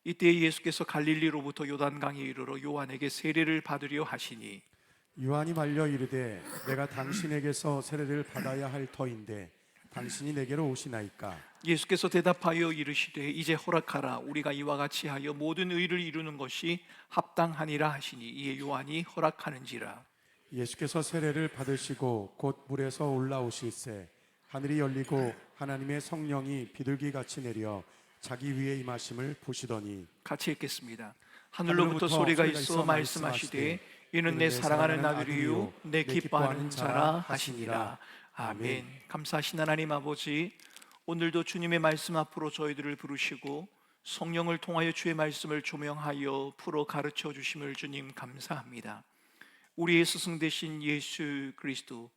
이때 예수께서 갈릴리로부터 요단강에 이르러 요한에게 세례를 받으려 하시니 요한이 말려 이르되 내가 당신에게서 세례를 받아야 할 터인데 당신이 내게로 오시나이까. 예수께서 대답하여 이르시되 이제 허락하라. 우리가 이와 같이 하여 모든 의를 이루는 것이 합당하니라 하시니 이에 요한이 허락하는지라. 예수께서 세례를 받으시고 곧 물에서 올라오실새 하늘이 열리고 하나님의 성령이 비둘기같이 내려 자기 위에 임하심을 보시더니. 같이 읽겠습니다. 하늘로부터 소리가 있어 말씀하시되 이는 내 사랑하는 아들이요 내 기뻐하는 자라 하시니라. 아멘. 감사하신 하나님 아버지, 오늘도 주님의 말씀 앞으로 저희들을 부르시고 성령을 통하여 주의 말씀을 조명하여 풀어 가르쳐 주심을 주님 감사합니다. 우리의 스승 되신 예수 그리스도,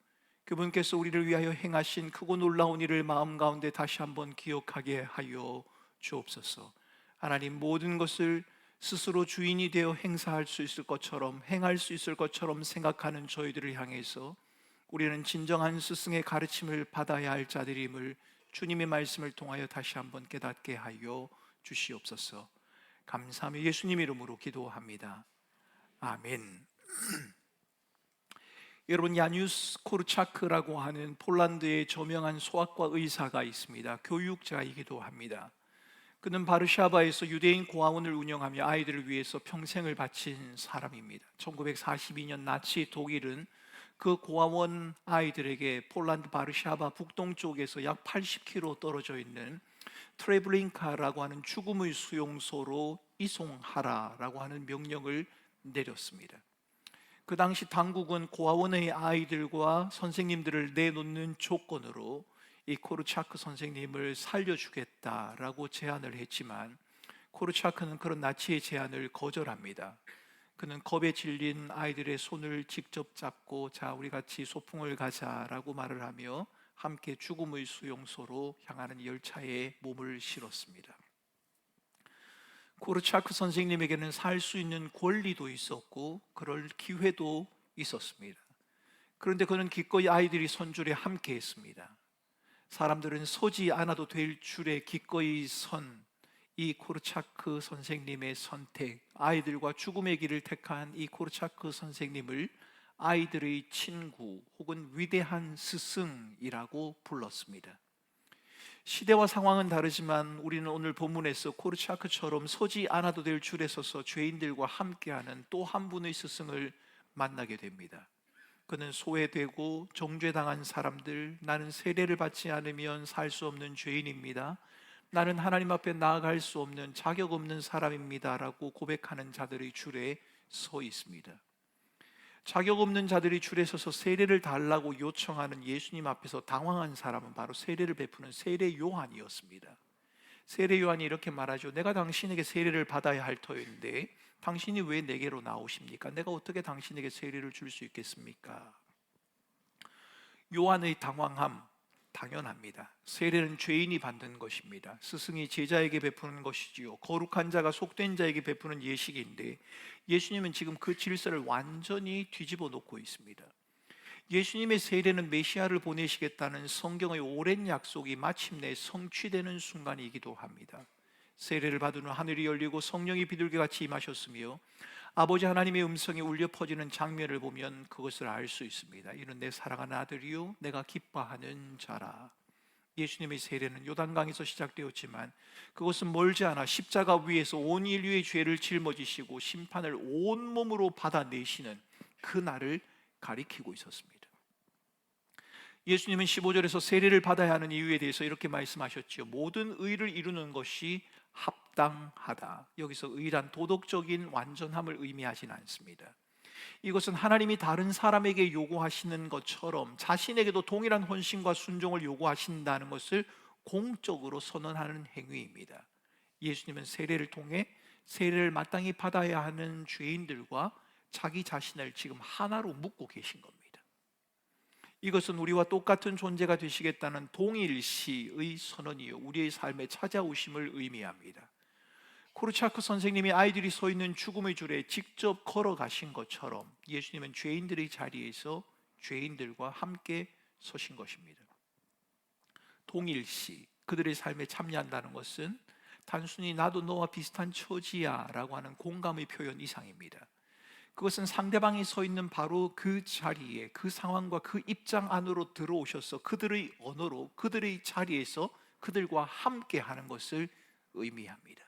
그분께서 우리를 위하여 행하신 크고 놀라운 일을 마음 가운데 다시 한번 기억하게 하여 주옵소서. 하나님, 모든 것을 스스로 주인이 되어 행사할 수 있을 것처럼, 행할 수 있을 것처럼 생각하는 저희들을 향해서 우리는 진정한 스승의 가르침을 받아야 할 자들임을 주님의 말씀을 통하여 다시 한번 깨닫게 하여 주시옵소서. 감사하며 예수님 이름으로 기도합니다. 아멘. 여러분, 야누스 코르차크라고 하는 폴란드의 저명한 소아과 의사가 있습니다. 교육자이기도 합니다. 그는 바르샤바에서 유대인 고아원을 운영하며 아이들을 위해서 평생을 바친 사람입니다. 1942년 나치 독일은 그 고아원 아이들에게 폴란드 바르샤바 북동쪽에서 약 80km 떨어져 있는 트레블린카라고 하는 죽음의 수용소로 이송하라라고 하는 명령을 내렸습니다. 그 당시 당국은 고아원의 아이들과 선생님들을 내놓는 조건으로 이 코르차크 선생님을 살려주겠다라고 제안을 했지만 코르차크는 그런 나치의 제안을 거절합니다. 그는 겁에 질린 아이들의 손을 직접 잡고 자, 우리 같이 소풍을 가자라고 말을 하며 함께 죽음의 수용소로 향하는 열차에 몸을 실었습니다. 코르차크 선생님에게는 살 수 있는 권리도 있었고 그럴 기회도 있었습니다. 그런데 그는 기꺼이 아이들이 선 줄에 함께 했습니다. 사람들은 서지 않아도 될 줄에 기꺼이 선 이 코르차크 선생님의 선택, 아이들과 죽음의 길을 택한 이 코르차크 선생님을 아이들의 친구 혹은 위대한 스승이라고 불렀습니다. 시대와 상황은 다르지만 우리는 오늘 본문에서 코르차크처럼 서지 않아도 될 줄에 서서 죄인들과 함께하는 또 한 분의 스승을 만나게 됩니다. 그는 소외되고 정죄당한 사람들, 나는 세례를 받지 않으면 살 수 없는 죄인입니다, 나는 하나님 앞에 나아갈 수 없는 자격 없는 사람입니다 라고 고백하는 자들의 줄에 서 있습니다. 자격 없는 자들이 줄에 서서 세례를 달라고 요청하는 예수님 앞에서 당황한 사람은 바로 세례를 베푸는 세례 요한이었습니다. 세례 요한이 이렇게 말하죠. 내가 당신에게 세례를 받아야 할 터인데 당신이 왜 내게로 나오십니까? 내가 어떻게 당신에게 세례를 줄 수 있겠습니까? 요한의 당황함 당연합니다. 세례는 죄인이 받는 것입니다. 스승이 제자에게 베푸는 것이지요. 거룩한 자가 속된 자에게 베푸는 예식인데 예수님은 지금 그 질서를 완전히 뒤집어 놓고 있습니다. 예수님의 세례는 메시아를 보내시겠다는 성경의 오랜 약속이 마침내 성취되는 순간이기도 합니다. 세례를 받은 후 하늘이 열리고 성령이 비둘기같이 임하셨으며 아버지 하나님의 음성이 울려 퍼지는 장면을 보면 그것을 알 수 있습니다. 이는 내 사랑하는 아들이요 내가 기뻐하는 자라. 예수님의 세례는 요단강에서 시작되었지만 그것은 멀지 않아 십자가 위에서 온 인류의 죄를 짊어지시고 심판을 온몸으로 받아내시는 그 날을 가리키고 있었습니다. 예수님은 15절에서 세례를 받아야 하는 이유에 대해서 이렇게 말씀하셨죠. 모든 의를 이루는 것이 합당하다. 여기서 의란 도덕적인 완전함을 의미하진 않습니다. 이것은 하나님이 다른 사람에게 요구하시는 것처럼 자신에게도 동일한 헌신과 순종을 요구하신다는 것을 공적으로 선언하는 행위입니다. 예수님은 세례를 통해 세례를 마땅히 받아야 하는 죄인들과 자기 자신을 지금 하나로 묶고 계신 겁니다. 이것은 우리와 똑같은 존재가 되시겠다는 동일시의 선언이요 우리의 삶에 찾아오심을 의미합니다. 코르차크 선생님이 아이들이 서 있는 죽음의 줄에 직접 걸어가신 것처럼 예수님은 죄인들의 자리에서 죄인들과 함께 서신 것입니다. 동일시, 그들의 삶에 참여한다는 것은 단순히 나도 너와 비슷한 처지야 라고 하는 공감의 표현 이상입니다. 그것은 상대방이 서 있는 바로 그 자리에, 그 상황과 그 입장 안으로 들어오셔서 그들의 언어로 그들의 자리에서 그들과 함께 하는 것을 의미합니다.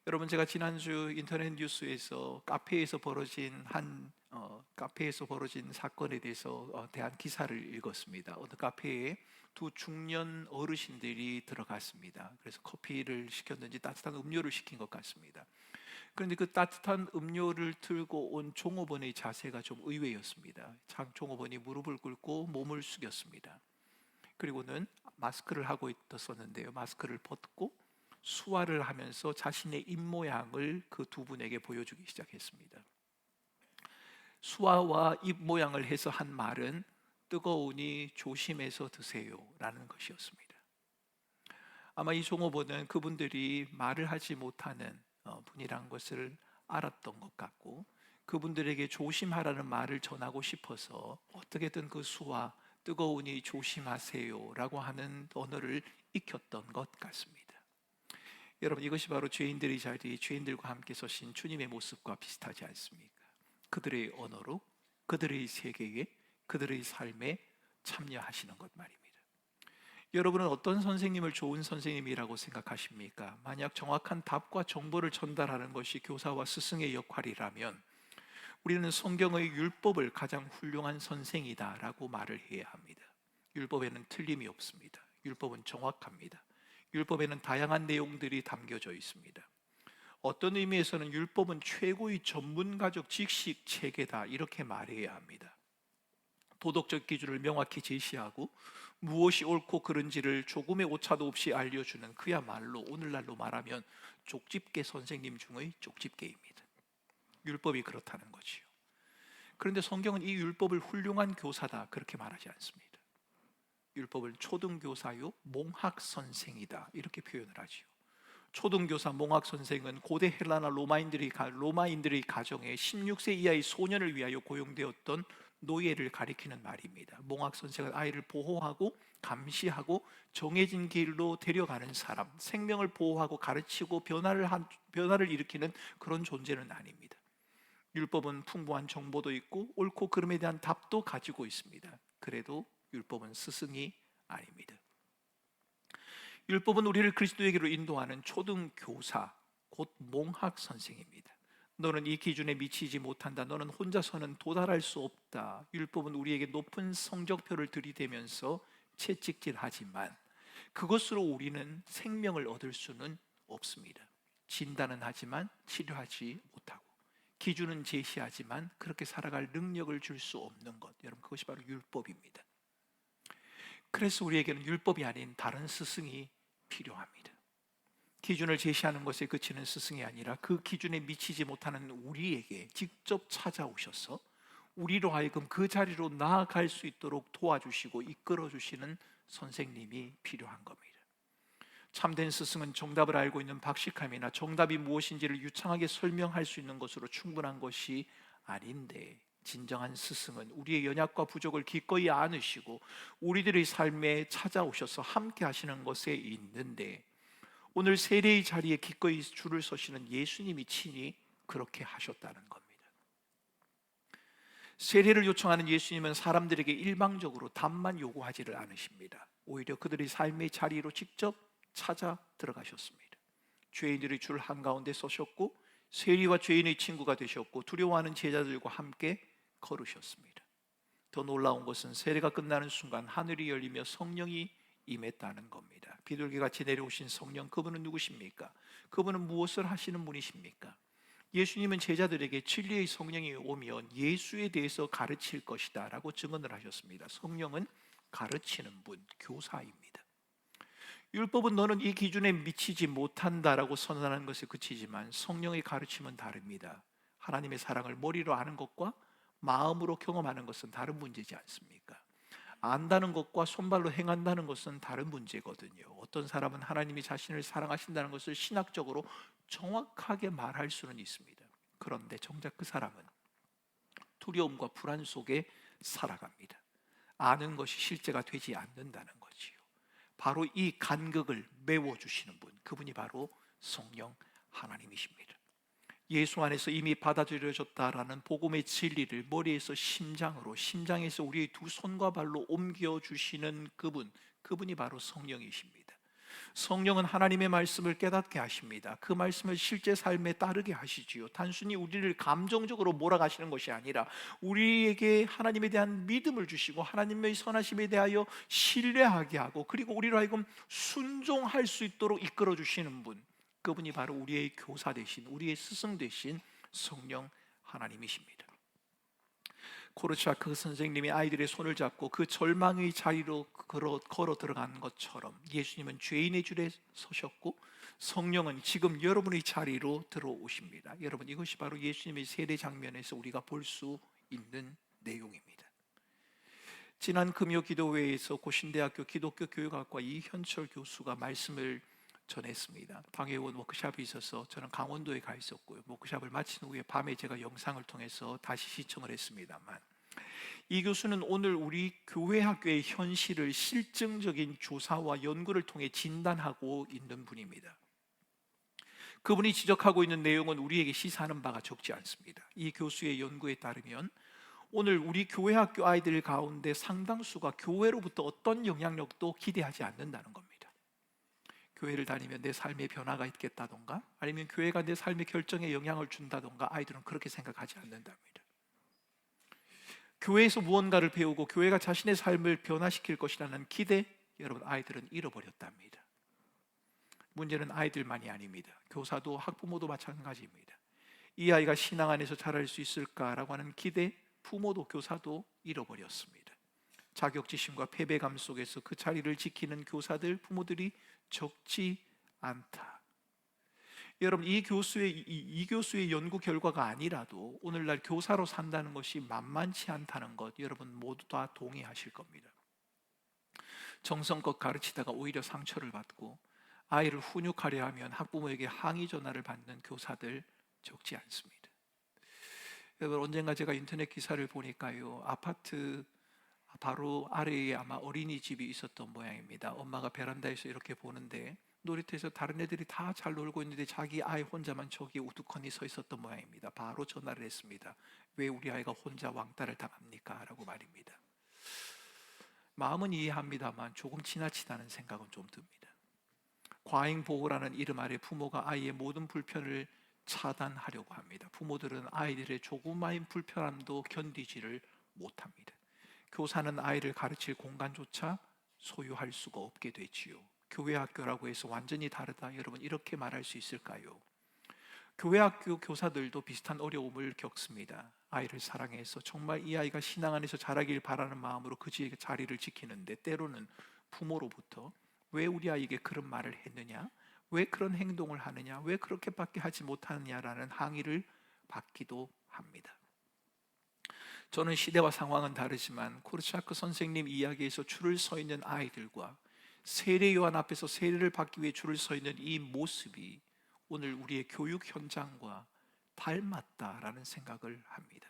여러분, 제가 지난주 인터넷 뉴스에서 카페에서 벌어진 사건에 대해서 대한 기사를 읽었습니다. 어느 카페에 두 중년 어르신들이 들어갔습니다. 그래서 커피를 시켰는지 따뜻한 음료를 시킨 것 같습니다. 그런데 그 따뜻한 음료를 들고 온 종업원의 자세가 좀 의외였습니다. 종업원이 무릎을 꿇고 몸을 숙였습니다. 그리고는 마스크를 하고 있었는데요, 마스크를 벗고 수화를 하면서 자신의 입모양을 그 두 분에게 보여주기 시작했습니다. 수화와 입모양을 해서 한 말은 뜨거우니 조심해서 드세요 라는 것이었습니다. 아마 이 종업원은 그분들이 말을 하지 못하는 분이란 것을 알았던 것 같고, 그분들에게 조심하라는 말을 전하고 싶어서 어떻게든 그 수화, 뜨거우니 조심하세요 라고 하는 언어를 익혔던 것 같습니다. 여러분, 이것이 바로 죄인들의 자리에 죄인들과 함께 서신 주님의 모습과 비슷하지 않습니까? 그들의 언어로, 그들의 세계에, 그들의 삶에 참여하시는 것 말입니다. 여러분은 어떤 선생님을 좋은 선생님이라고 생각하십니까? 만약 정확한 답과 정보를 전달하는 것이 교사와 스승의 역할이라면 우리는 성경의 율법을 가장 훌륭한 선생이다라고 말을 해야 합니다. 율법에는 틀림이 없습니다. 율법은 정확합니다. 율법에는 다양한 내용들이 담겨져 있습니다. 어떤 의미에서는 율법은 최고의 전문가적 지식 체계다 이렇게 말해야 합니다. 도덕적 기준을 명확히 제시하고 무엇이 옳고 그른지를 조금의 오차도 없이 알려주는, 그야말로 오늘날로 말하면 쪽집게 선생님 중의 쪽집게입니다. 율법이 그렇다는 거지요. 그런데 성경은 이 율법을 훌륭한 교사다 그렇게 말하지 않습니다. 율법을 초등교사요 몽학 선생이다 이렇게 표현을 하지요. 초등교사 몽학 선생은 고대 헬라나 로마인들의 가정에 16세 이하의 소년을 위하여 고용되었던 노예를 가리키는 말입니다. 몽학 선생은 아이를 보호하고 감시하고 정해진 길로 데려가는 사람, 생명을 보호하고 가르치고 변화를 일으키는 그런 존재는 아닙니다. 율법은 풍부한 정보도 있고 옳고 그름에 대한 답도 가지고 있습니다. 그래도 율법은 스승이 아닙니다. 율법은 우리를 그리스도에게로 인도하는 초등교사, 곧 몽학 선생입니다. 너는 이 기준에 미치지 못한다. 너는 혼자서는 도달할 수 없다. 율법은 우리에게 높은 성적표를 들이대면서 채찍질하지만 그것으로 우리는 생명을 얻을 수는 없습니다. 진단은 하지만 치료하지 못하고, 기준은 제시하지만 그렇게 살아갈 능력을 줄 수 없는 것, 여러분, 그것이 바로 율법입니다. 그래서 우리에게는 율법이 아닌 다른 스승이 필요합니다. 기준을 제시하는 것에 그치는 스승이 아니라 그 기준에 미치지 못하는 우리에게 직접 찾아오셔서 우리로 하여금 그 자리로 나아갈 수 있도록 도와주시고 이끌어 주시는 선생님이 필요한 겁니다. 참된 스승은 정답을 알고 있는 박식함이나 정답이 무엇인지를 유창하게 설명할 수 있는 것으로 충분한 것이 아닌데, 진정한 스승은 우리의 연약과 부족을 기꺼이 안으시고 우리들의 삶에 찾아오셔서 함께 하시는 것에 있는데, 오늘 세례의 자리에 기꺼이 줄을 서시는 예수님이 친히 그렇게 하셨다는 겁니다. 세례를 요청하는 예수님은 사람들에게 일방적으로 답만 요구하지를 않으십니다. 오히려 그들의 삶의 자리로 직접 찾아 들어가셨습니다. 죄인들의 줄 한가운데 서셨고 세리와 죄인의 친구가 되셨고 두려워하는 제자들과 함께 걸으셨습니다. 더 놀라운 것은 세례가 끝나는 순간 하늘이 열리며 성령이 임했다는 겁니다. 비둘기같이 내려오신 성령, 그분은 누구십니까? 그분은 무엇을 하시는 분이십니까? 예수님은 제자들에게 진리의 성령이 오면 예수에 대해서 가르칠 것이다 라고 증언을 하셨습니다. 성령은 가르치는 분, 교사입니다. 율법은 너는 이 기준에 미치지 못한다라고 선언하는 것에 그치지만 성령의 가르침은 다릅니다. 하나님의 사랑을 머리로 아는 것과 마음으로 경험하는 것은 다른 문제지 않습니까? 안다는 것과 손발로 행한다는 것은 다른 문제거든요. 어떤 사람은 하나님이 자신을 사랑하신다는 것을 신학적으로 정확하게 말할 수는 있습니다. 그런데 정작 그 사람은 두려움과 불안 속에 살아갑니다. 아는 것이 실제가 되지 않는다는 거지요. 바로 이 간극을 메워주시는 분, 그분이 바로 성령 하나님이십니다. 예수 안에서 이미 받아들여졌다라는 복음의 진리를 머리에서 심장으로, 심장에서 우리의 두 손과 발로 옮겨주시는 그분, 그분이 바로 성령이십니다. 성령은 하나님의 말씀을 깨닫게 하십니다. 그 말씀을 실제 삶에 따르게 하시지요. 단순히 우리를 감정적으로 몰아가시는 것이 아니라 우리에게 하나님에 대한 믿음을 주시고 하나님의 선하심에 대하여 신뢰하게 하고, 그리고 우리로 하여금 순종할 수 있도록 이끌어 주시는 분, 그분이 바로 우리의 교사 되신, 우리의 스승 되신 성령 하나님이십니다. 코르차크 선생님이 아이들의 손을 잡고 그 절망의 자리로 걸어 들어간 것처럼 예수님은 죄인의 줄에 서셨고 성령은 지금 여러분의 자리로 들어오십니다. 여러분, 이것이 바로 예수님의 세례 장면에서 우리가 볼 수 있는 내용입니다. 지난 금요 기도회에서 고신대학교 기독교 교육학과 이현철 교수가 말씀을 전했습니다. 방해원 워크숍이 있어서 저는 강원도에 가 있었고요. 워크숍을 마친 후에 밤에 제가 영상을 통해서 다시 시청을 했습니다만, 이 교수는 오늘 우리 교회 학교의 현실을 실증적인 조사와 연구를 통해 진단하고 있는 분입니다. 그분이 지적하고 있는 내용은 우리에게 시사하는 바가 적지 않습니다. 이 교수의 연구에 따르면 오늘 우리 교회 학교 아이들 가운데 상당수가 교회로부터 어떤 영향력도 기대하지 않는다는 겁니다. 교회를 다니면 내 삶에 변화가 있겠다던가, 아니면 교회가 내 삶의 결정에 영향을 준다던가, 아이들은 그렇게 생각하지 않는답니다. 교회에서 무언가를 배우고 교회가 자신의 삶을 변화시킬 것이라는 기대, 여러분, 아이들은 잃어버렸답니다. 문제는 아이들만이 아닙니다. 교사도 학부모도 마찬가지입니다. 이 아이가 신앙 안에서 자랄 수 있을까라고 하는 기대, 부모도 교사도 잃어버렸습니다. 자격지심과 패배감 속에서 그 자리를 지키는 교사들, 부모들이 적지 않다. 여러분, 이 교수의 연구 결과가 아니라도 오늘날 교사로 산다는 것이 만만치 않다는 것, 여러분 모두 다 동의하실 겁니다. 정성껏 가르치다가 오히려 상처를 받고 아이를 훈육하려 하면 학부모에게 항의 전화를 받는 교사들 적지 않습니다. 여러분, 언젠가 제가 인터넷 기사를 보니까요, 아파트 바로 아래에 아마 어린이집이 있었던 모양입니다. 엄마가 베란다에서 이렇게 보는데 놀이터에서 다른 애들이 다 잘 놀고 있는데 자기 아이 혼자만 저기 우두커니 서 있었던 모양입니다. 바로 전화를 했습니다. 왜 우리 아이가 혼자 왕따를 당합니까? 라고 말입니다. 마음은 이해합니다만 조금 지나치다는 생각은 좀 듭니다. 과잉보호라는 이름 아래 부모가 아이의 모든 불편을 차단하려고 합니다. 부모들은 아이들의 조그마한 불편함도 견디지를 못합니다. 교사는 아이를 가르칠 공간조차 소유할 수가 없게 되지요. 교회 학교라고 해서 완전히 다르다, 여러분 이렇게 말할 수 있을까요? 교회 학교 교사들도 비슷한 어려움을 겪습니다. 아이를 사랑해서 정말 이 아이가 신앙 안에서 자라길 바라는 마음으로 그 자리를 지키는데, 때로는 부모로부터 왜 우리 아이에게 그런 말을 했느냐, 왜 그런 행동을 하느냐, 왜 그렇게밖에 하지 못하느냐라는 항의를 받기도 합니다. 저는 시대와 상황은 다르지만 코르차크 선생님 이야기에서 줄을 서 있는 아이들과 세례 요한 앞에서 세례를 받기 위해 줄을 서 있는 이 모습이 오늘 우리의 교육 현장과 닮았다라는 생각을 합니다.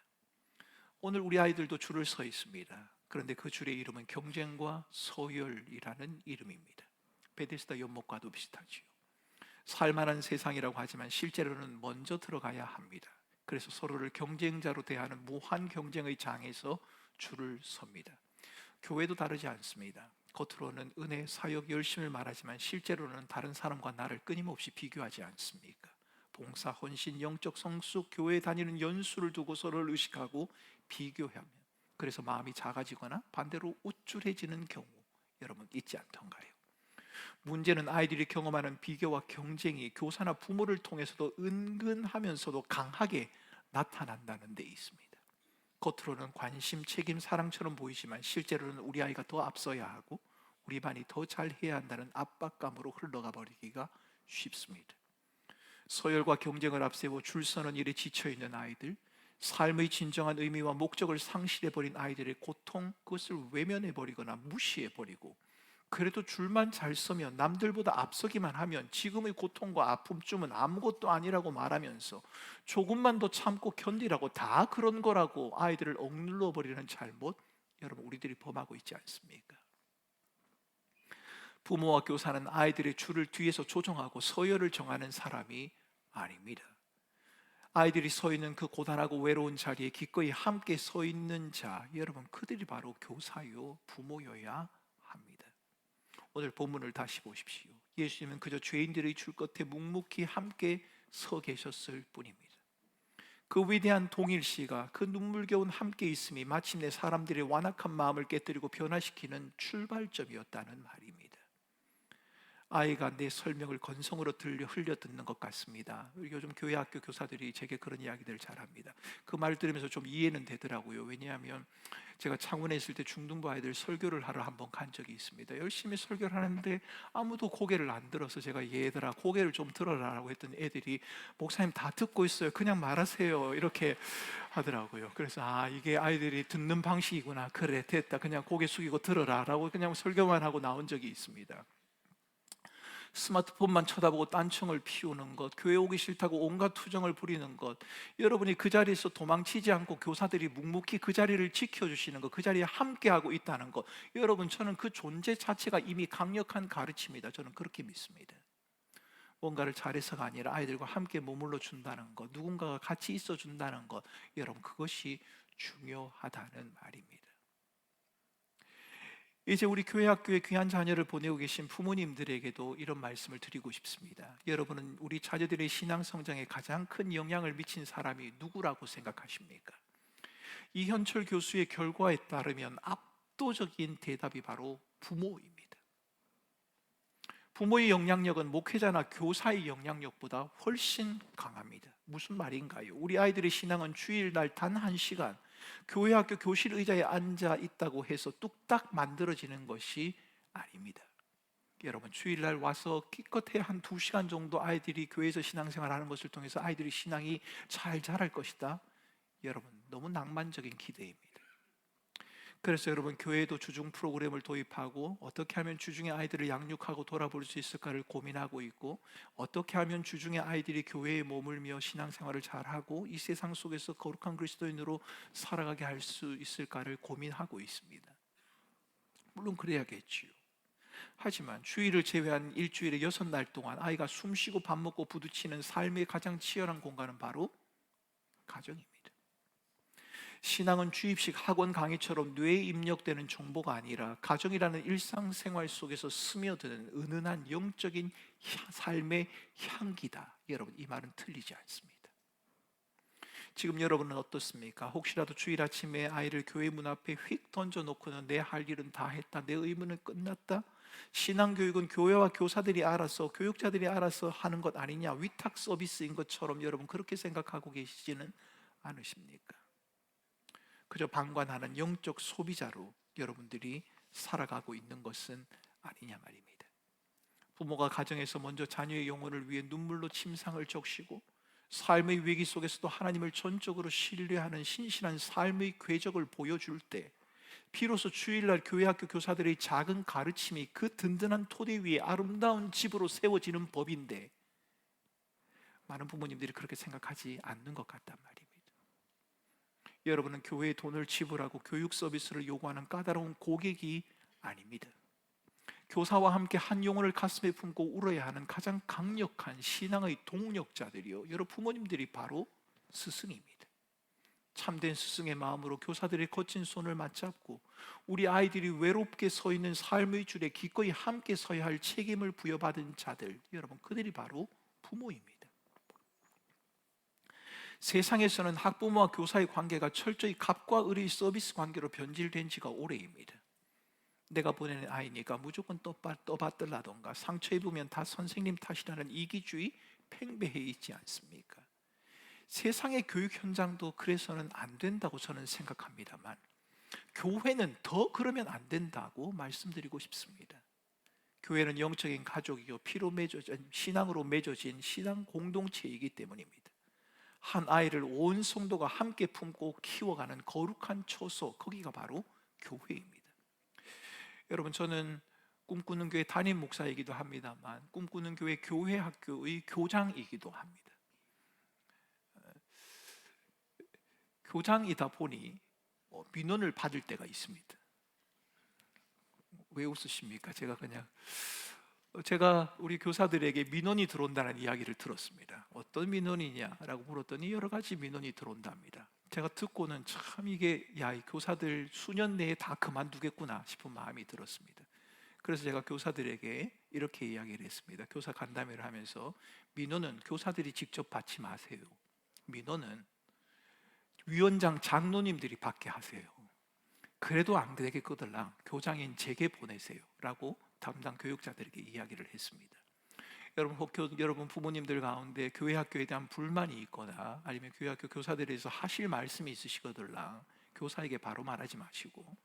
오늘 우리 아이들도 줄을 서 있습니다. 그런데 그 줄의 이름은 경쟁과 서열이라는 이름입니다. 베데스다 연못과도 비슷하지요. 살만한 세상이라고 하지만 실제로는 먼저 들어가야 합니다. 그래서 서로를 경쟁자로 대하는 무한 경쟁의 장에서 줄을 섭니다. 교회도 다르지 않습니다. 겉으로는 은혜, 사역, 열심을 말하지만 실제로는 다른 사람과 나를 끊임없이 비교하지 않습니까? 봉사, 헌신, 영적 성숙, 교회 다니는 연수를 두고 서로를 의식하고 비교하면, 그래서 마음이 작아지거나 반대로 우쭐해지는 경우 여러분 있지 않던가요? 문제는 아이들이 경험하는 비교와 경쟁이 교사나 부모를 통해서도 은근하면서도 강하게 나타난다는 데 있습니다. 겉으로는 관심, 책임, 사랑처럼 보이지만 실제로는 우리 아이가 더 앞서야 하고 우리 반이 더 잘해야 한다는 압박감으로 흘러가 버리기가 쉽습니다. 서열과 경쟁을 앞세워 줄 서는 일에 지쳐있는 아이들, 삶의 진정한 의미와 목적을 상실해버린 아이들의 고통, 그것을 외면해버리거나 무시해버리고, 그래도 줄만 잘 서면, 남들보다 앞서기만 하면 지금의 고통과 아픔쯤은 아무것도 아니라고 말하면서 조금만 더 참고 견디라고, 다 그런 거라고 아이들을 억눌러 버리는 잘못, 여러분 우리들이 범하고 있지 않습니까? 부모와 교사는 아이들의 줄을 뒤에서 조정하고 서열을 정하는 사람이 아닙니다. 아이들이 서 있는 그 고단하고 외로운 자리에 기꺼이 함께 서 있는 자, 여러분, 그들이 바로 교사요 부모여야 합니다. 오늘 본문을 다시 보십시오. 예수님은 그저 죄인들의 줄 끝에 묵묵히 함께 서 계셨을 뿐입니다. 그 위대한 동일시가, 그 눈물겨운 함께 있음이 마침내 사람들의 완악한 마음을 깨뜨리고 변화시키는 출발점이었다는 말입니다. 아이가 내 설명을 건성으로 흘려 듣는 것 같습니다. 요즘 교회 학교 교사들이 제게 그런 이야기들을 잘합니다. 그 말 들으면서 좀 이해는 되더라고요. 왜냐하면 제가 창원에 있을 때 중등부 아이들 설교를 하러 한번 간 적이 있습니다. 열심히 설교를 하는데 아무도 고개를 안 들어서 제가 얘들아 고개를 좀 들어라라고 했더니 애들이 목사님 다 듣고 있어요. 그냥 말하세요. 이렇게 하더라고요. 그래서 이게 아이들이 듣는 방식이구나. 그래 됐다. 그냥 고개 숙이고 들어라라고 그냥 설교만 하고 나온 적이 있습니다. 스마트폰만 쳐다보고 딴청을 피우는 것, 교회 오기 싫다고 온갖 투정을 부리는 것, 여러분이 그 자리에서 도망치지 않고 교사들이 묵묵히 그 자리를 지켜주시는 것, 그 자리에 함께하고 있다는 것, 여러분, 저는 그 존재 자체가 이미 강력한 가르침이다. 저는 그렇게 믿습니다. 뭔가를 잘해서가 아니라 아이들과 함께 머물러 준다는 것, 누군가가 같이 있어 준다는 것, 여러분, 그것이 중요하다는 말입니다. 이제 우리 교회 학교에 귀한 자녀를 보내고 계신 부모님들에게도 이런 말씀을 드리고 싶습니다. 여러분은 우리 자녀들의 신앙 성장에 가장 큰 영향을 미친 사람이 누구라고 생각하십니까? 이현철 교수의 결과에 따르면 압도적인 대답이 바로 부모입니다. 부모의 영향력은 목회자나 교사의 영향력보다 훨씬 강합니다. 무슨 말인가요? 우리 아이들의 신앙은 주일날 단 1시간 교회 학교 교실 의자에 앉아 있다고 해서 뚝딱 만들어지는 것이 아닙니다. 여러분, 주일날 와서 기껏해 한 2시간 정도 아이들이 교회에서 신앙생활하는 것을 통해서 아이들의 신앙이 잘 자랄 것이다. 여러분, 너무 낭만적인 기대입니다. 그래서 여러분, 교회도 주중 프로그램을 도입하고 어떻게 하면 주중에 아이들을 양육하고 돌아볼 수 있을까를 고민하고 있고, 어떻게 하면 주중에 아이들이 교회에 머물며 신앙생활을 잘하고 이 세상 속에서 거룩한 그리스도인으로 살아가게 할 수 있을까를 고민하고 있습니다. 물론 그래야겠지요. 하지만 주일을 제외한 일주일에 6날 동안 아이가 숨쉬고 밥 먹고 부딪히는 삶의 가장 치열한 공간은 바로 가정입니다. 신앙은 주입식 학원 강의처럼 뇌에 입력되는 정보가 아니라 가정이라는 일상생활 속에서 스며드는 은은한 영적인 삶의 향기다. 여러분, 이 말은 틀리지 않습니다. 지금 여러분은 어떻습니까? 혹시라도 주일 아침에 아이를 교회 문 앞에 휙 던져놓고는 내 할 일은 다 했다, 내 의무는 끝났다, 신앙교육은 교회와 교사들이 알아서, 교육자들이 알아서 하는 것 아니냐, 위탁 서비스인 것처럼 여러분 그렇게 생각하고 계시지는 않으십니까? 그저 방관하는 영적 소비자로 여러분들이 살아가고 있는 것은 아니냐 말입니다. 부모가 가정에서 먼저 자녀의 영혼을 위해 눈물로 침상을 적시고 삶의 위기 속에서도 하나님을 전적으로 신뢰하는 신실한 삶의 궤적을 보여줄 때 비로소 주일날 교회 학교 교사들의 작은 가르침이 그 든든한 토대 위에 아름다운 집으로 세워지는 법인데, 많은 부모님들이 그렇게 생각하지 않는 것 같단 말입니다. 여러분은 교회에 돈을 지불하고 교육 서비스를 요구하는 까다로운 고객이 아닙니다. 교사와 함께 한 영혼을 가슴에 품고 울어야 하는 가장 강력한 신앙의 동력자들이요, 여러분 부모님들이 바로 스승입니다. 참된 스승의 마음으로 교사들의 거친 손을 맞잡고 우리 아이들이 외롭게 서 있는 삶의 줄에 기꺼이 함께 서야 할 책임을 부여받은 자들, 여러분 그들이 바로 부모입니다. 세상에서는 학부모와 교사의 관계가 철저히 갑과 을의 서비스 관계로 변질된 지가 오래입니다. 내가 보내는 아이니까 무조건 떠받들라던가 상처 입으면 다 선생님 탓이라는 이기주의 팽배해 있지 않습니까? 세상의 교육 현장도 그래서는 안 된다고 저는 생각합니다만, 교회는 더 그러면 안 된다고 말씀드리고 싶습니다. 교회는 영적인 가족이요, 피로 맺어진, 신앙으로 맺어진 신앙 공동체이기 때문입니다. 한 아이를 온 성도가 함께 품고 키워가는 거룩한 처소, 거기가 바로 교회입니다. 여러분, 저는 꿈꾸는 교회 담임 목사이기도 합니다만 꿈꾸는 교회 교회 학교의 교장이기도 합니다. 교장이다 보니 민원을 받을 때가 있습니다. 왜 웃으십니까? 제가 그냥 제가 우리 교사들에게 민원이 들어온다는 이야기를 들었습니다. 어떤 민원이냐라고 물었더니 여러 가지 민원이 들어온답니다. 제가 듣고는 참 이게 이 교사들 수년 내에 다 그만두겠구나 싶은 마음이 들었습니다. 그래서 제가 교사들에게 이렇게 이야기를 했습니다. 교사 간담회를 하면서 민원은 교사들이 직접 받지 마세요. 민원은 위원장 장로님들이 받게 하세요. 그래도 안 되겠거들랑 교장인 제게 보내세요 라고 담당 교육자들에게 이야기를 했습니다. 여러분 부모님들 가운데 교회 학교에 대한 불만이 있거나 아니면 교회 학교 교사들에서 하실 말씀이 있으시거들랑 교사에게 바로 말하지 마시고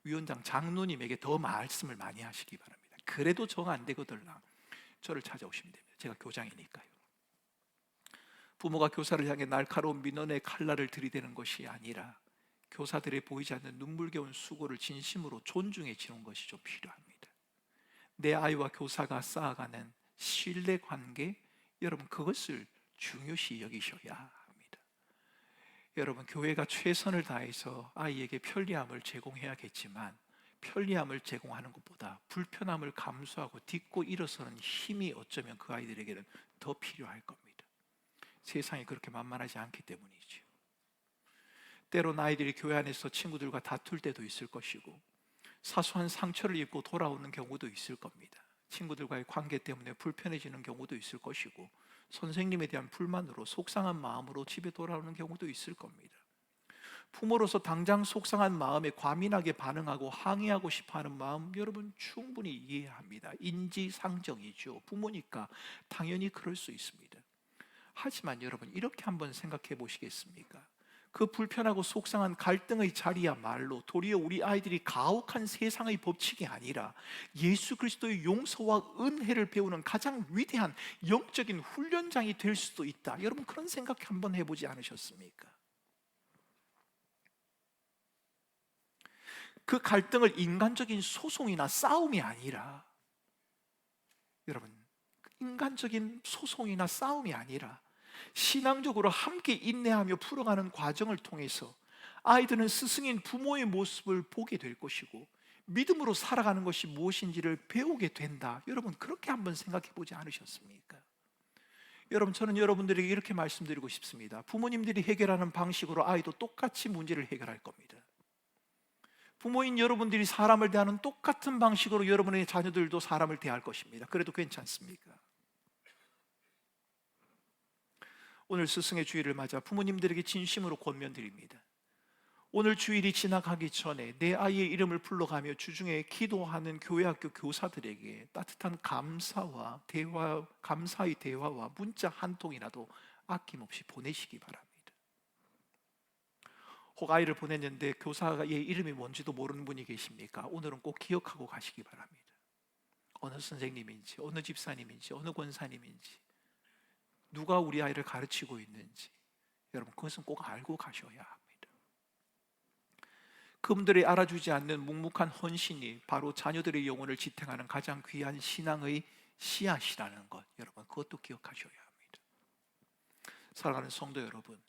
위원장 장로님에게 더 말씀을 많이 하시기 바랍니다. 그래도 정 안 되거들랑 저를 찾아오시면 됩니다. 제가 교장이니까요. 부모가 교사를 향해 날카로운 민원의 칼날을 들이대는 것이 아니라 교사들의 보이지 않는 눈물겨운 수고를 진심으로 존중해 주는 것이 좀 필요합니다. 내 아이와 교사가 쌓아가는 신뢰관계, 여러분 그것을 중요시 여기셔야 합니다. 여러분 교회가 최선을 다해서 아이에게 편리함을 제공해야겠지만 편리함을 제공하는 것보다 불편함을 감수하고 딛고 일어서는 힘이 어쩌면 그 아이들에게는 더 필요할 겁니다. 세상이 그렇게 만만하지 않기 때문이죠. 때론 아이들이 교회 안에서 친구들과 다툴 때도 있을 것이고 사소한 상처를 입고 돌아오는 경우도 있을 겁니다. 친구들과의 관계 때문에 불편해지는 경우도 있을 것이고 선생님에 대한 불만으로 속상한 마음으로 집에 돌아오는 경우도 있을 겁니다. 부모로서 당장 속상한 마음에 과민하게 반응하고 항의하고 싶어하는 마음 여러분 충분히 이해합니다. 인지상정이죠. 부모니까 당연히 그럴 수 있습니다. 하지만 여러분 이렇게 한번 생각해 보시겠습니까? 그 불편하고 속상한 갈등의 자리야말로 도리어 우리 아이들이 가혹한 세상의 법칙이 아니라 예수 그리스도의 용서와 은혜를 배우는 가장 위대한 영적인 훈련장이 될 수도 있다. 여러분 그런 생각 한번 해보지 않으셨습니까? 그 갈등을 인간적인 소송이나 싸움이 아니라 여러분 인간적인 소송이나 싸움이 아니라 신앙적으로 함께 인내하며 풀어가는 과정을 통해서 아이들은 스승인 부모의 모습을 보게 될 것이고 믿음으로 살아가는 것이 무엇인지를 배우게 된다. 여러분 그렇게 한번 생각해 보지 않으셨습니까? 여러분 저는 여러분들에게 이렇게 말씀드리고 싶습니다. 부모님들이 해결하는 방식으로 아이도 똑같이 문제를 해결할 겁니다. 부모인 여러분들이 사람을 대하는 똑같은 방식으로 여러분의 자녀들도 사람을 대할 것입니다. 그래도 괜찮습니까? 오늘 스승의 주일을 맞아 부모님들에게 진심으로 권면드립니다. 오늘 주일이 지나가기 전에 내 아이의 이름을 불러가며 주중에 기도하는 교회학교 교사들에게 따뜻한 감사와 감사의 대화와 문자 한 통이라도 아낌없이 보내시기 바랍니다. 혹 아이를 보냈는데 교사의 이름이 뭔지도 모르는 분이 계십니까? 오늘은 꼭 기억하고 가시기 바랍니다. 어느 선생님인지, 어느 집사님인지, 어느 권사님인지, 누가 우리 아이를 가르치고 있는지 여러분 그것은 꼭 알고 가셔야 합니다. 그분들이 알아주지 않는 묵묵한 헌신이 바로 자녀들의 영혼을 지탱하는 가장 귀한 신앙의 씨앗이라는 것 여러분 그것도 기억하셔야 합니다. 사랑하는 성도 여러분,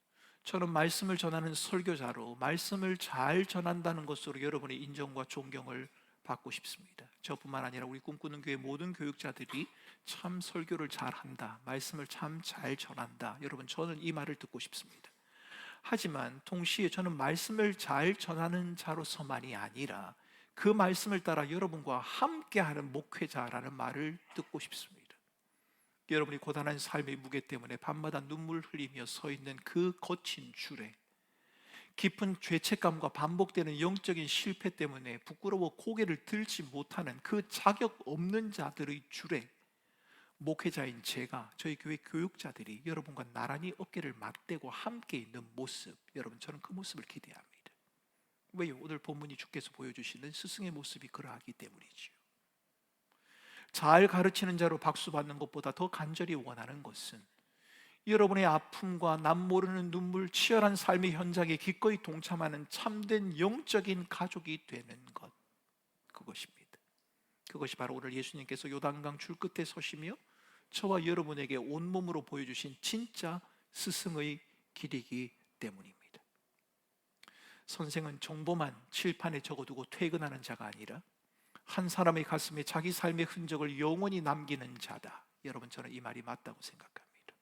저는 말씀을 전하는 설교자로 말씀을 잘 전한다는 것으로 여러분의 인정과 존경을 받고 싶습니다. 저뿐만 아니라 우리 꿈꾸는 교회 모든 교육자들이 참 설교를 잘한다, 말씀을 참 잘 전한다, 여러분 저는 이 말을 듣고 싶습니다. 하지만 동시에 저는 말씀을 잘 전하는 자로서만이 아니라 그 말씀을 따라 여러분과 함께하는 목회자라는 말을 듣고 싶습니다. 여러분이 고단한 삶의 무게 때문에 밤마다 눈물 흘리며 서 있는 그 거친 줄에 깊은 죄책감과 반복되는 영적인 실패 때문에 부끄러워 고개를 들지 못하는 그 자격 없는 자들의 줄에 목회자인 제가, 저희 교회 교육자들이 여러분과 나란히 어깨를 맞대고 함께 있는 모습, 여러분 저는 그 모습을 기대합니다. 왜요? 오늘 본문이 주께서 보여주시는 스승의 모습이 그러하기 때문이지요. 잘 가르치는 자로 박수 받는 것보다 더 간절히 원하는 것은 여러분의 아픔과 남 모르는 눈물, 치열한 삶의 현장에 기꺼이 동참하는 참된 영적인 가족이 되는 것, 그것입니다. 그것이 바로 오늘 예수님께서 요단강 줄 끝에 서시며 저와 여러분에게 온몸으로 보여주신 진짜 스승의 길이기 때문입니다. 선생은 정보만 칠판에 적어두고 퇴근하는 자가 아니라 한 사람의 가슴에 자기 삶의 흔적을 영원히 남기는 자다. 여러분, 저는 이 말이 맞다고 생각합니다.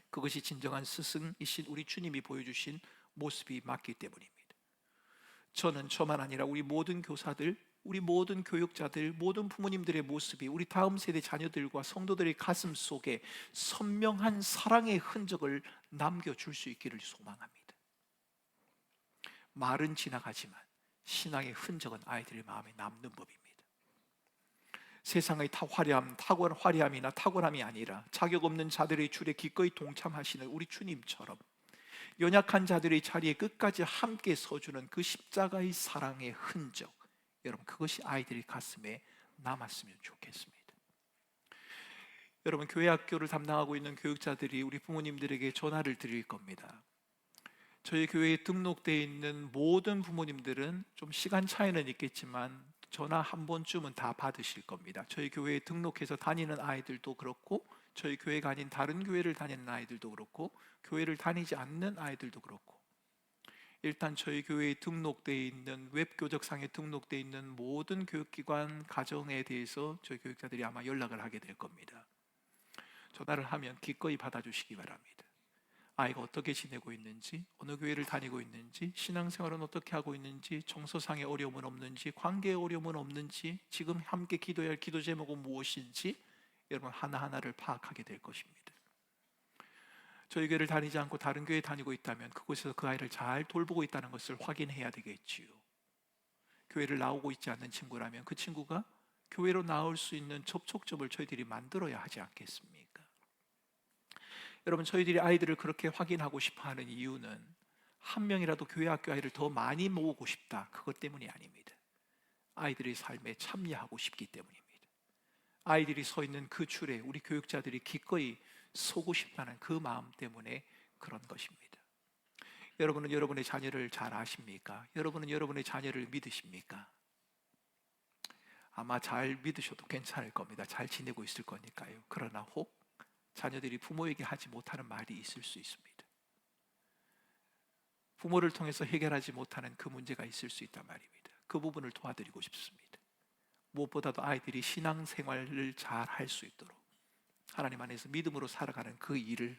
그것이 진정한 스승이신 우리 주님이 보여주신 모습이 맞기 때문입니다. 저는 저만 아니라 우리 모든 교사들, 우리 모든 교육자들, 모든 부모님들의 모습이 우리 다음 세대 자녀들과 성도들의 가슴 속에 선명한 사랑의 흔적을 남겨줄 수 있기를 소망합니다. 말은 지나가지만 신앙의 흔적은 아이들의 마음에 남는 법입니다. 세상의 화려함이나 탁월함이 아니라 자격 없는 자들의 줄에 기꺼이 동참하시는 우리 주님처럼 연약한 자들의 자리에 끝까지 함께 서주는 그 십자가의 사랑의 흔적, 여러분, 그것이 아이들의 가슴에 남았으면 좋겠습니다. 여러분, 교회 학교를 담당하고 있는 교육자들이 우리 부모님들에게 전화를 드릴 겁니다. 저희 교회에 등록되어 있는 모든 부모님들은 좀 시간 차이는 있겠지만 전화 한 번쯤은 다 받으실 겁니다. 저희 교회에 등록해서 다니는 아이들도 그렇고, 저희 교회가 아닌 다른 교회를 다니는 아이들도 그렇고, 교회를 다니지 않는 아이들도 그렇고, 일단 저희 교회에 등록되어 있는 웹교적상에 등록되어 있는 모든 교육기관 가정에 대해서 저희 교육자들이 아마 연락을 하게 될 겁니다. 전화를 하면 기꺼이 받아주시기 바랍니다. 아이가 어떻게 지내고 있는지, 어느 교회를 다니고 있는지, 신앙생활은 어떻게 하고 있는지, 정서상의 어려움은 없는지, 관계의 어려움은 없는지, 지금 함께 기도해야 할 기도 제목은 무엇인지 여러분 하나하나를 파악하게 될 것입니다. 저희 교회를 다니지 않고 다른 교회에 다니고 있다면 그곳에서 그 아이를 잘 돌보고 있다는 것을 확인해야 되겠지요. 교회를 나오고 있지 않는 친구라면 그 친구가 교회로 나올 수 있는 접촉점을 저희들이 만들어야 하지 않겠습니까? 여러분, 저희들이 아이들을 그렇게 확인하고 싶어하는 이유는 한 명이라도 교회 학교 아이를 더 많이 모으고 싶다, 그것 때문이 아닙니다. 아이들의 삶에 참여하고 싶기 때문입니다. 아이들이 서 있는 그 줄에 우리 교육자들이 기꺼이 서고 싶다는 그 마음 때문에 그런 것입니다. 여러분은 여러분의 자녀를 잘 아십니까? 여러분은 여러분의 자녀를 믿으십니까? 아마 잘 믿으셔도 괜찮을 겁니다. 잘 지내고 있을 거니까요. 그러나 혹 자녀들이 부모에게 하지 못하는 말이 있을 수 있습니다. 부모를 통해서 해결하지 못하는 그 문제가 있을 수 있단 말입니다. 그 부분을 도와드리고 싶습니다. 무엇보다도 아이들이 신앙생활을 잘 할 수 있도록 하나님 안에서 믿음으로 살아가는 그 일을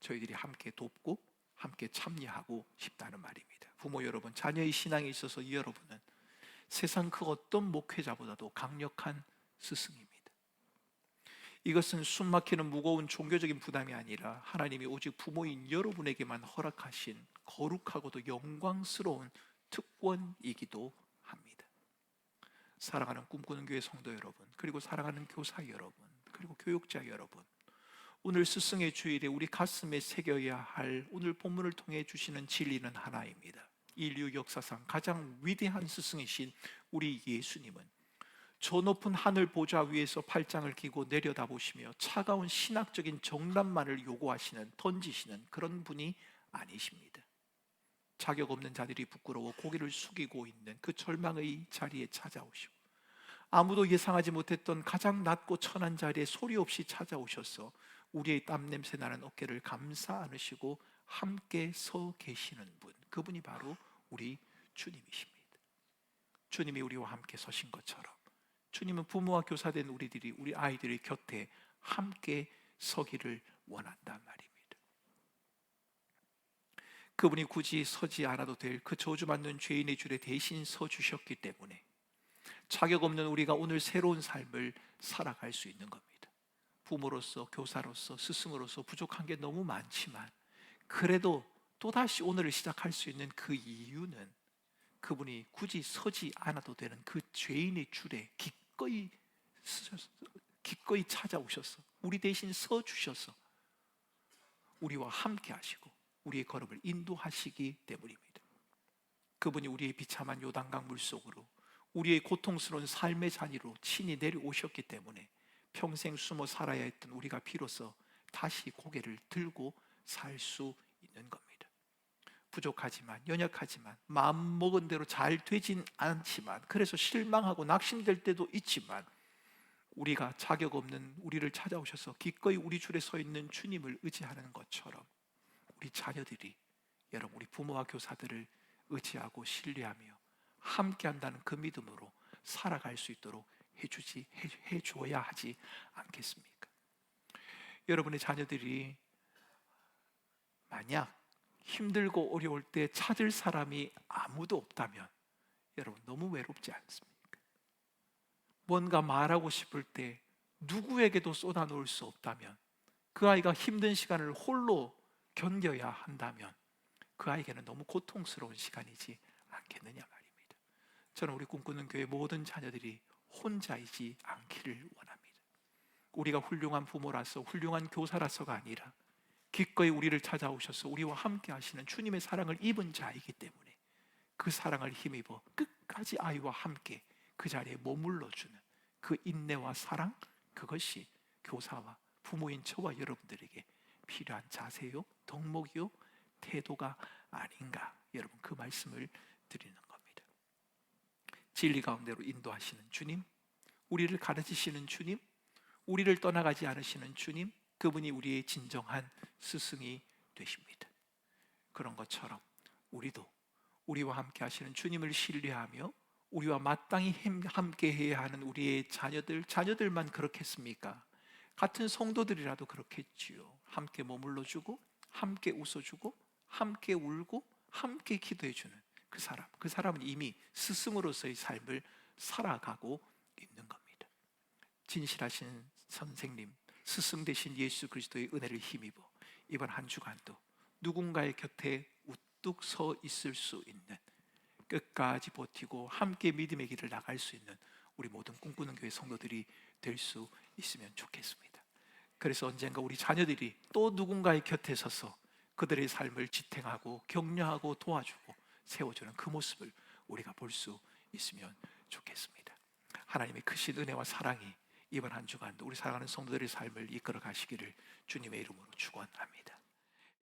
저희들이 함께 돕고 함께 참여하고 싶다는 말입니다. 부모 여러분, 자녀의 신앙에 있어서 여러분은 세상 그 어떤 목회자보다도 강력한 스승입니다. 이것은 숨막히는 무거운 종교적인 부담이 아니라 하나님이 오직 부모인 여러분에게만 허락하신 거룩하고도 영광스러운 특권이기도 합니다. 사랑하는 꿈꾸는 교회 성도 여러분, 그리고 사랑하는 교사 여러분, 그리고 교육자 여러분, 오늘 스승의 주일에 우리 가슴에 새겨야 할 오늘 본문을 통해 주시는 진리는 하나입니다. 인류 역사상 가장 위대한 스승이신 우리 예수님은 저 높은 하늘 보좌 위에서 팔짱을 끼고 내려다보시며 차가운 신학적인 정답만을 요구하시는, 던지시는 그런 분이 아니십니다. 자격 없는 자들이 부끄러워 고개를 숙이고 있는 그 절망의 자리에 찾아오시고, 아무도 예상하지 못했던 가장 낮고 천한 자리에 소리 없이 찾아오셔서 우리의 땀 냄새 나는 어깨를 감싸 안으시고 함께 서 계시는 분, 그분이 바로 우리 주님이십니다. 주님이 우리와 함께 서신 것처럼 주님은 부모와 교사된 우리들이 우리 아이들의 곁에 함께 서기를 원한단 말입니다. 그분이 굳이 서지 않아도 될 그 저주받는 죄인의 줄에 대신 서 주셨기 때문에 자격 없는 우리가 오늘 새로운 삶을 살아갈 수 있는 겁니다. 부모로서, 교사로서, 스승으로서 부족한 게 너무 많지만 그래도 또다시 오늘을 시작할 수 있는 그 이유는 그분이 굳이 서지 않아도 되는 그 죄인의 줄에 기꺼이 찾아오셔서 우리 대신 서 주셔서 우리와 함께 하시고 우리의 걸음을 인도하시기 때문입니다. 그분이 우리의 비참한 요단강 물속으로 우리의 고통스러운 삶의 잔이로 친히 내려오셨기 때문에 평생 숨어 살아야 했던 우리가 비로소 다시 고개를 들고 살 수 있는 겁니다. 부족하지만, 연약하지만, 마음먹은 대로 잘 되진 않지만, 그래서 실망하고 낙심될 때도 있지만, 우리가 자격 없는 우리를 찾아오셔서 기꺼이 우리 줄에 서 있는 주님을 의지하는 것처럼 우리 자녀들이, 여러분, 우리 부모와 교사들을 의지하고 신뢰하며 함께 한다는 그 믿음으로 살아갈 수 있도록 해줘야 하지 않겠습니까? 여러분의 자녀들이 만약 힘들고 어려울 때 찾을 사람이 아무도 없다면 여러분 너무 외롭지 않습니까? 뭔가 말하고 싶을 때 누구에게도 쏟아놓을 수 없다면, 그 아이가 힘든 시간을 홀로 견뎌야 한다면 그 아이에게는 너무 고통스러운 시간이지 않겠느냐 말입니다. 저는 우리 꿈꾸는 교회 모든 자녀들이 혼자이지 않기를 원합니다. 우리가 훌륭한 부모라서, 훌륭한 교사라서가 아니라 기꺼이 우리를 찾아오셔서 우리와 함께 하시는 주님의 사랑을 입은 자이기 때문에 그 사랑을 힘입어 끝까지 아이와 함께 그 자리에 머물러주는 그 인내와 사랑, 그것이 교사와 부모인 저와 여러분들에게 필요한 자세요, 덕목이요, 태도가 아닌가, 여러분 그 말씀을 드리는 겁니다. 진리 가운데로 인도하시는 주님, 우리를 가르치시는 주님, 우리를 떠나가지 않으시는 주님, 그분이 우리의 진정한 스승이 되십니다. 그런 것처럼 우리도 우리와 함께 하시는 주님을 신뢰하며 우리와 마땅히 함께 해야 하는 우리의 자녀들만 그렇겠습니까? 같은 성도들이라도 그렇겠지요. 함께 머물러주고, 함께 웃어주고, 함께 울고, 함께 기도해주는 그 사람은 이미 스승으로서의 삶을 살아가고 있는 겁니다. 진실하신 선생님, 스승 되신 예수 그리스도의 은혜를 힘입어 이번 한 주간도 누군가의 곁에 우뚝 서 있을 수 있는, 끝까지 버티고 함께 믿음의 길을 나갈 수 있는 우리 모든 꿈꾸는 교회 성도들이 될 수 있으면 좋겠습니다. 그래서 언젠가 우리 자녀들이 또 누군가의 곁에 서서 그들의 삶을 지탱하고 격려하고 도와주고 세워주는 그 모습을 우리가 볼 수 있으면 좋겠습니다. 하나님의 크신 은혜와 사랑이 이번 한 주간도 우리 사랑하는 성도들의 삶을 이끌어 가시기를 주님의 이름으로 축원합니다.